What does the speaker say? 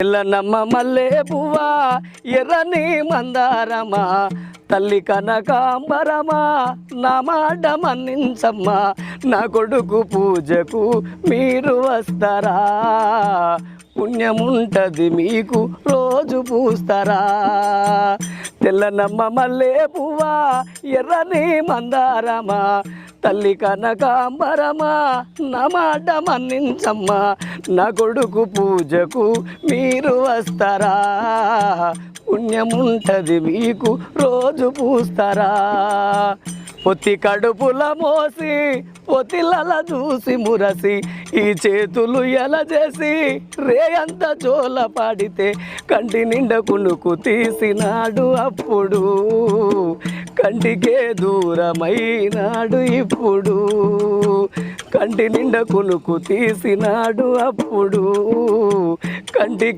ఎల్లనమ్మ మల్లె పువ్వా ఎర్రని మందారమా తల్లి కనకాంబరమా నా మాట మన్నించమ్మా నా కొడుకు పూజకు మీరు వస్తారా పుణ్యముంటది మీకు రోజు పూస్తారా తెల్లనమ్మ మల్లె పువ్వా ఎర్రని మందారమా తల్లి కనకాంబరమా నా మాట మన్నించమ్మా నా కొడుకు పూజకు మీరు వస్తారా పుణ్యముంటది మీకు రోజు పూస్తారా పొత్తి కడుపుల మోసి పొత్తిలల చూసి మురసి ఈ చేతులు ఎలా చేసి రేయంత జోల పాడితే కంటి నిండా కునుకు తీసినాడు అప్పుడు కంటికే దూరమైనాడు ఇప్పుడు కంటి నిండా కునుకు తీసినాడు అప్పుడు కంటికే